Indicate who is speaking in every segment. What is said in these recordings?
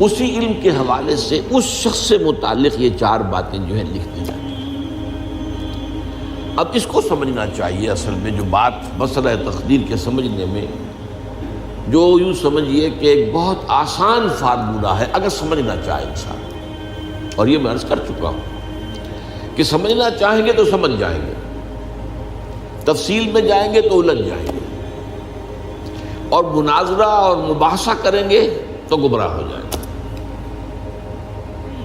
Speaker 1: اسی علم کے حوالے سے اس شخص سے متعلق یہ 4 باتیں جو ہیں لکھ دی جاتی ہیں۔ اب اس کو سمجھنا چاہیے، اصل میں جو بات مسئلہ تقدیر کے سمجھنے میں، جو یوں سمجھیے کہ ایک بہت آسان فارمولہ ہے اگر سمجھنا چاہے انسان، اور یہ میں عرض کر چکا ہوں کہ سمجھنا چاہیں گے تو سمجھ جائیں گے، تفصیل میں جائیں گے تو الجھ جائیں گے، اور مناظرہ اور مباحثہ کریں گے تو گمراہ ہو جائیں گے۔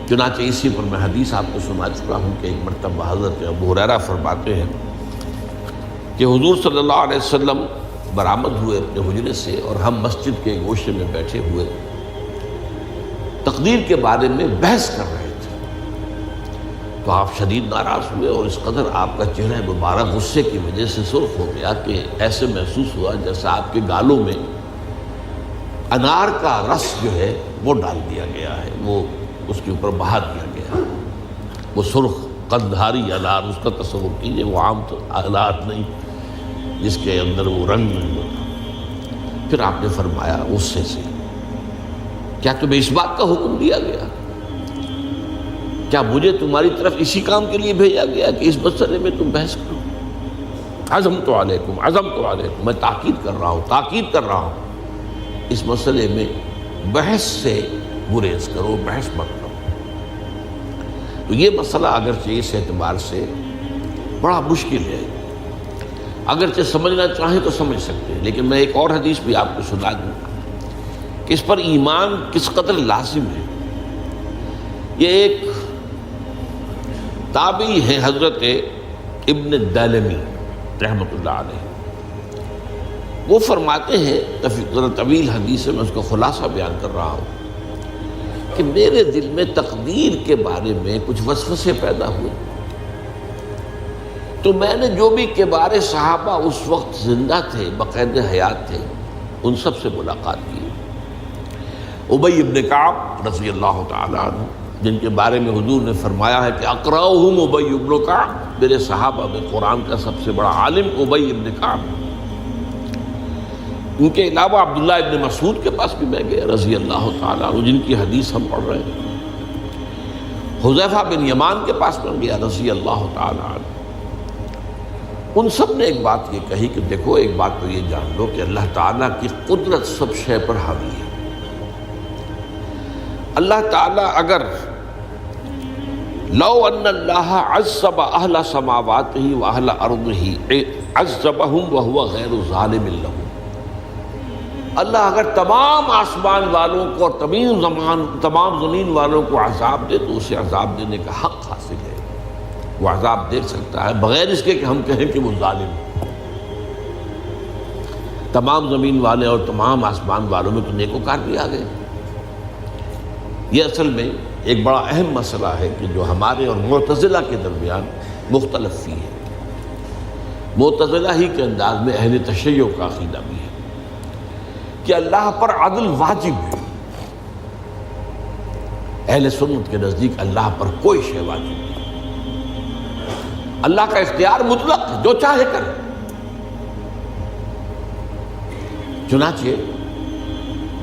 Speaker 1: چنانچہ اسی پر میں حدیث آپ کو سنا چکا ہوں کہ ایک مرتبہ حضرت ابو ہریرہ فرماتے ہیں کہ حضور صلی اللہ علیہ وسلم برآمد ہوئے اپنے حجرے سے، اور ہم مسجد کے گوشے میں بیٹھے ہوئے تقدیر کے بارے میں بحث کر رہے تھے، تو آپ شدید ناراض ہوئے، اور اس قدر آپ کا چہرہ مبارک غصے کی وجہ سے سرخ ہو گیا کہ ایسے محسوس ہوا جیسا آپ کے گالوں میں انار کا رس جو ہے وہ ڈال دیا گیا ہے، وہ اس کے اوپر بہا دیا گیا، وہ سرخ قندھاری انار، اس کا تصور کیجئے، وہ عام تو انار نہیں جس کے اندر وہ رنگ نہیں ہوتا۔ پھر آپ نے فرمایا غصے سے، کیا تمہیں اس بات کا حکم دیا گیا؟ کیا مجھے تمہاری طرف اسی کام کے لیے بھیجا گیا کہ اس مسئلے میں تم بحث کرو؟ عزمت علیکم، میں تاکید کر رہا ہوں اس مسئلے میں بحث سے گریز کرو، بحث مت کرو۔ تو یہ مسئلہ اگرچہ اس اعتبار سے بڑا مشکل ہے، اگرچہ سمجھنا چاہیں تو سمجھ سکتے ہیں، لیکن میں ایک اور حدیث بھی آپ کو سنا دوں کہ اس پر ایمان کس قدر لازم ہے۔ یہ ایک تابعی ہے حضرت ابن الدیلمی رحمۃ اللہ علیہ، وہ فرماتے ہیں، ذرا طویل حدیث ہے، میں اس کا خلاصہ بیان کر رہا ہوں، کہ میرے دل میں تقدیر کے بارے میں کچھ وسوسے پیدا ہوئے، تو میں نے جو بھی کبار صحابہ اس وقت زندہ تھے، بقید حیات تھے، ان سب سے ملاقات کی۔ ابی ابن کعب رضی اللہ تعالی عنہ، جن کے بارے میں حضور نے فرمایا ہے کہ اقرأہم ابی ابن کعب، میرے صحابہ میں قرآن کا سب سے بڑا عالم ابی ابن کعب۔ ان کے علاوہ عبداللہ ابن مسعود کے پاس بھی میں گیا رضی اللہ تعالیٰ عنہ، جن کی حدیث ہم پڑھ رہے ہیں۔ حذیفہ بن یمان کے پاس میں گیا رضی اللہ تعالیٰ عنہ۔ ان سب نے ایک بات یہ کہی کہ دیکھو، ایک بات تو یہ جان لو کہ اللہ تعالیٰ کی قدرت سب شے پر حاوی ہے۔ اللہ تعالیٰ اگر لو ان اللہ عذب اہل سماواتہ و اہل ارضہ عذبہم وہو غیر ظالم لہم، اللہ اگر تمام آسمان والوں کو اور تمام زمین والوں کو عذاب دے تو اسے عذاب دینے کا حق حاصل ہے، وہ عذاب دے سکتا ہے بغیر اس کے کہ ہم کہیں کہ وہ ظالم ہے۔ تمام زمین والے اور تمام آسمان والوں میں تو نیکوکار بھی آ گئے۔ یہ اصل میں ایک بڑا اہم مسئلہ ہے کہ جو ہمارے اور معتزلہ کے درمیان مختلف فی ہے۔ معتزلہ ہی کے انداز میں اہل تشیع کا عقیدہ بھی ہے کہ اللہ پر عدل واجب ہے، اہل سنت کے نزدیک اللہ پر کوئی شے واجب نہیں، اللہ کا اختیار مطلق ہے، جو چاہے کرے۔ چنانچہ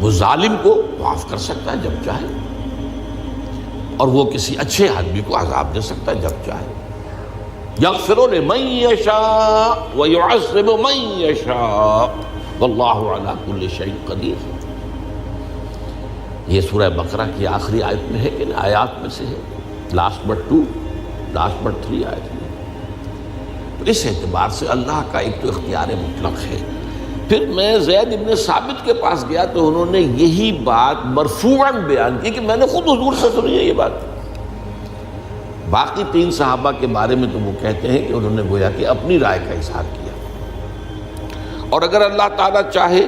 Speaker 1: وہ ظالم کو معاف کر سکتا ہے جب چاہے، اور وہ کسی اچھے آدمی کو عذاب دے سکتا ہے جب چاہے۔ یغفر لمن یشاء ویعذب من یشاء واللہ علی کل شیء قدیر۔ یہ سورہ بقرہ کی آخری آیت میں ہے کہ آیات میں سے ہے، لاسٹ بٹ 3 آیت میں۔ تو اس اعتبار سے اللہ کا ایک تو اختیار مطلق ہے۔ پھر میں زید ابن ثابت کے پاس گیا تو انہوں نے یہی بات مرفوعاً بیان کی کہ میں نے خود حضور سے سنی ہے یہ بات۔ باقی 3 صحابہ کے بارے میں تو وہ کہتے ہیں کہ انہوں نے گویا کہ اپنی رائے کا اظہار کیا، اور اگر اللہ تعالیٰ چاہے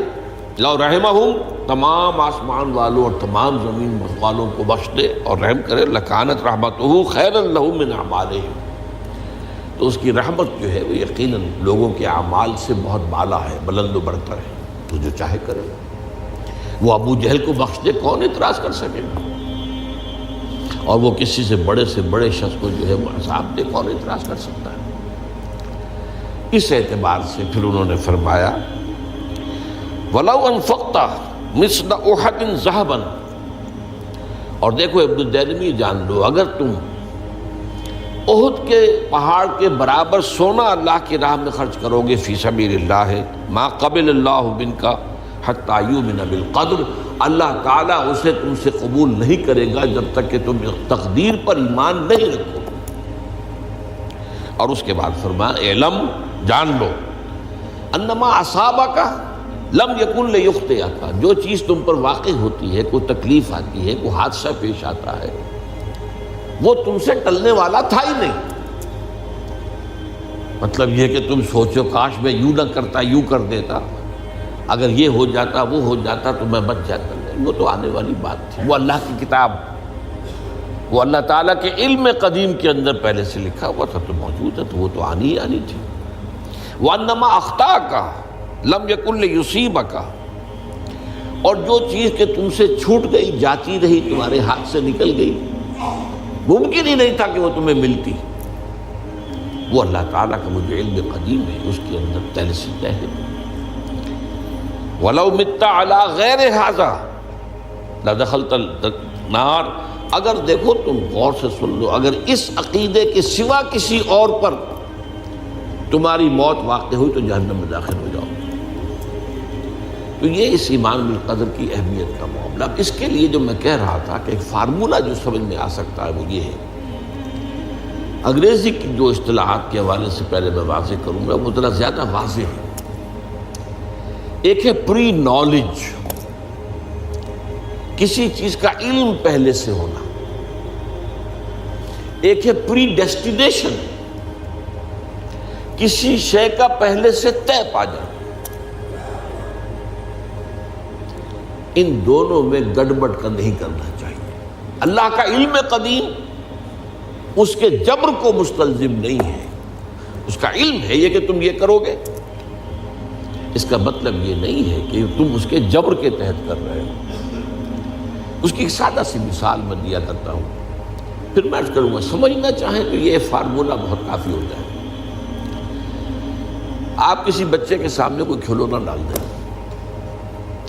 Speaker 1: لو رحمہم، تمام آسمان والوں اور تمام زمین والوں کو بخش دے اور رحم کرے، لکانت رحمتہ خیرا لہم من اعمالہم، تو اس کی رحمت جو ہے وہ یقیناً لوگوں کے اعمال سے بہت بالا ہے، بلند و برتر ہے، تو جو چاہے کرے۔ وہ ابو جہل کو بخش دے، کون اعتراض کر سکے گا؟ اور وہ کسی سے بڑے شخص کو جو ہے وہ عذاب دے، کون اعتراض کر سکتا ہے؟ اس اعتبار سے پھر انہوں نے فرمایا وَلَوْ أَنفَقْتَ مِثْلَ أُحَدٍ ذَهَبًا اور دیکھو ابن الدیلمی جان لو، اگر تم احد کے پہاڑ کے برابر سونا اللہ کی راہ میں خرچ کرو گے فی سبیل اللہ، ما قبل اللہ منک حتی یؤمن بالقدر، اللہ تعالیٰ اسے تم سے قبول نہیں کرے گا جب تک کہ تم تقدیر پر ایمان نہیں رکھو۔ اور اس کے بعد فرمایا اعلم، جان لو، انما اصابک لم یکن لیخطئک، جو چیز تم پر واقع ہوتی ہے، کوئی تکلیف آتی ہے، کوئی حادثہ پیش آتا ہے، وہ تم سے ٹلنے والا تھا ہی نہیں۔ مطلب یہ کہ تم سوچو کاش میں یوں نہ کرتا، یوں کر دیتا، اگر یہ ہو جاتا وہ ہو جاتا تو میں بچ جاتا، نہیں، وہ تو آنے والی بات تھی، وہ اللہ کی کتاب، وہ اللہ تعالیٰ کے علم قدیم کے اندر پہلے سے لکھا ہوا تھا، تو موجود ہے، تو وہ تو آنی ہی آنی تھی۔ وَأَنَّمَا أَخْطَأَكَ لَمْ يَكُنْ لِيُصِيبَكَ، اور جو چیز کہ تم سے چھوٹ گئی، جاتی رہی، تمہارے ہاتھ سے نکل گئی، ممکن ہی نہیں تھا کہ وہ تمہیں ملتی، وہ اللہ تعالیٰ کا وہ جو علم قدیم ہے اس کے اندر پہلے سے طے ہے۔ وَلَوْ مِتَّ عَلَىٰ غَيْرِ هَٰذَا لَدَخَلْتَ النَّارَ، اگر دیکھو تم غور سے سن لو، اگر اس عقیدے کے سوا کسی اور پر تمہاری موت واقع ہوئی تو جہنم میں داخل ہو جاؤ۔ تو یہ اس ایمان بالقدر کی اہمیت کا معاملہ۔ اس کے لیے جو میں کہہ رہا تھا کہ ایک فارمولہ جو سمجھ میں آ سکتا ہے وہ یہ ہے، انگریزی کی جو اصطلاحات کے حوالے سے پہلے میں واضح کروں گا وہ ذرا زیادہ واضح ہے۔ ایک ہے پری نالج، کسی چیز کا علم پہلے سے ہونا، ایک ہے پری ڈیسٹینیشن، کسی شے کا پہلے سے طے پا جانا۔ ان دونوں میں گڑبڑ کا نہیں کرنا چاہیے۔ اللہ کا علم قدیم اس کے جبر کو مستلزم نہیں ہے، اس کا علم ہے یہ کہ تم یہ کرو گے، اس کا مطلب یہ نہیں ہے کہ تم اس کے جبر کے تحت کر رہے ہو۔ اس کی ایک سادہ سی مثال میں دیا کرتا ہوں، پھر میں عرض کروں گا، سمجھنا چاہیں تو یہ فارمولہ بہت کافی ہوتا ہے۔ آپ کسی بچے کے سامنے کوئی کھلونا ڈال دیں،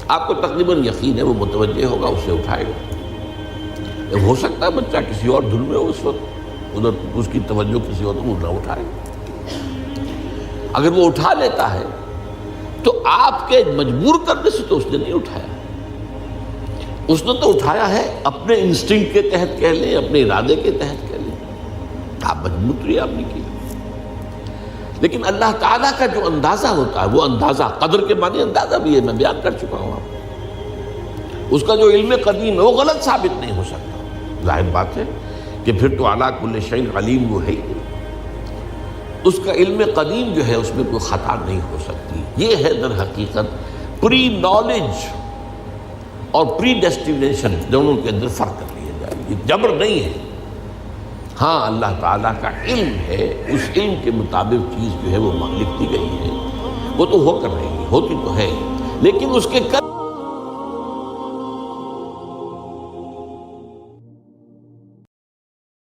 Speaker 1: آپ کو تقریباً یقین ہے وہ متوجہ ہوگا، اسے اٹھائے گا۔ ہو سکتا ہے بچہ کسی اور دھن میں ہو اس وقت، ادھر اس کی توجہ کسی اور کو نہ اٹھائے، اگر وہ اٹھا لیتا ہے تو آپ کے مجبور کرنے سے تو اس نے نہیں اٹھایا، اس نے تو اٹھایا ہے اپنے انسٹنکٹ کے تحت کہہ لیں، اپنے ارادے کے تحت کہہ لیں، آپ مجبور تو آپ نے کی۔ لیکن اللہ تعالیٰ کا جو اندازہ ہوتا ہے، وہ اندازہ قدر کے معنی اندازہ بھی ہے، میں بیان کر چکا ہوں آپ کو۔ اس کا جو علم قدیم ہے وہ غلط ثابت نہیں ہو سکتا، ظاہر بات ہے کہ پھر تو اعلیٰ کل شیء علیم وہ ہے ہی، اس کا علم قدیم جو ہے اس میں کوئی خطا نہیں ہو سکتی۔ یہ ہے در حقیقت پری نالج اور پری ڈیسٹینیشن، دونوں کے اندر فرق کر لیا جائے، یہ جبر نہیں ہے۔ ہاں اللہ تعالیٰ کا علم ہے، اس علم کے مطابق چیز جو ہے وہ لکھتی گئی ہے، وہ تو ہو کر رہی ہے، ہوتی تو ہے، لیکن اس کے